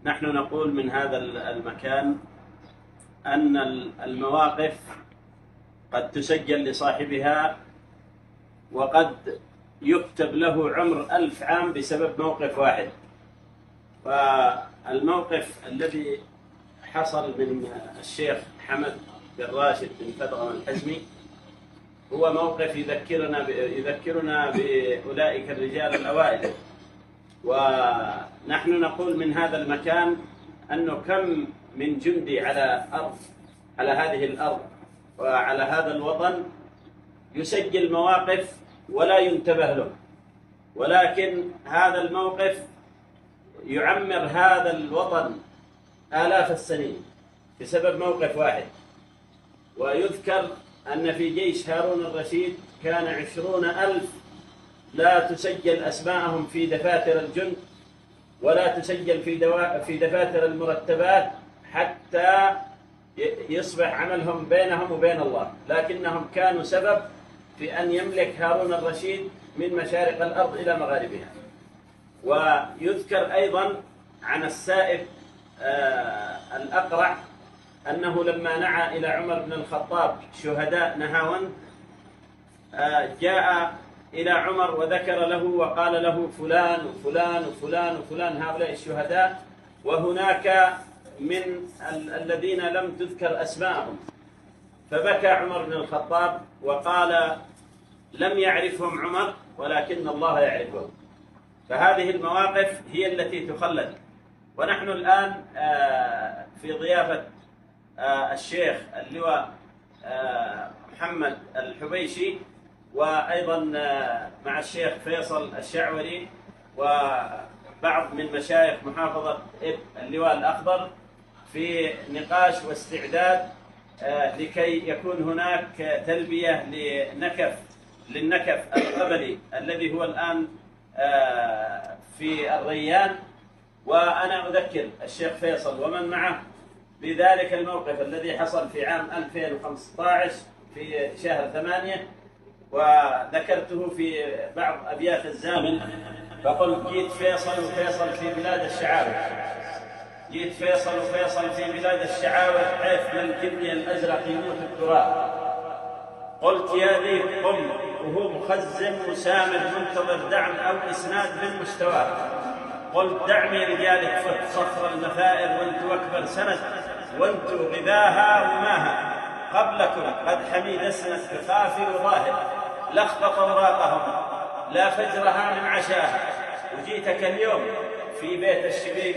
نحن نقول من هذا المكان أن المواقف قد تسجل لصاحبها، وقد يكتب له عمر 1000 عام بسبب موقف واحد. فالموقف الذي حصل من الشيخ حمد بن راشد بن فدغم الحزمي هو موقف يذكرنا بأولئك الرجال الأوائل. ونحن نقول من هذا المكان أنه كم من جندي على هذه الأرض وعلى هذا الوطن يسجل مواقف ولا ينتبه له، ولكن هذا الموقف يعمر هذا الوطن آلاف السنين بسبب موقف واحد. ويذكر أن في جيش هارون الرشيد كان 20,000 لا تسجل أسماءهم في دفاتر الجند ولا تسجل في دفاتر المرتبات حتى يصبح عملهم بينهم وبين الله، لكنهم كانوا سبب في أن يملك هارون الرشيد من مشارق الأرض إلى مغاربها. ويذكر أيضا عن السائب الأقرع أنه لما نعى إلى عمر بن الخطاب شهداء نهاوند جاء إلى عمر وذكر له وقال له فلان وفلان وفلان وفلان هؤلاء الشهداء، وهناك من الذين لم تذكر أسماءهم. فبكى عمر بن الخطاب وقال لم يعرفهم عمر ولكن الله يعرفهم. فهذه المواقف هي التي تخلد. ونحن الآن في ضيافة الشيخ اللواء محمد الحبيشي، وأيضا مع الشيخ فيصل الشعوري وبعض من مشايخ محافظة اللواء الأخضر في نقاش واستعداد لكي يكون هناك تلبية للنكف القبلي الذي هو الآن في الريان. وأنا أذكر الشيخ فيصل ومن معه بذلك الموقف الذي حصل في عام 2015 في شهر 8، وذكرته في بعض أبيات الزامل فقلت جيت فيصل وفيصل في بلاد الشعاوذ، جيت فيصل وفيصل في بلاد الشعاوذ حيث من الكبرياء الأزرق يموت التراب. قلت يا ذي قم وهو مخزن مسامر منتظر دعم أو إسناد من مستواه. قلت دعمي رجالك فت صخر المثائر وانتوا أكبر سند وانتوا غذاها وماها. قبلكم قد حميد اسند بخافي وظاهر لخبط اوراقهم لا فجرها من عشاها. وجيتك اليوم في بيت الشبيب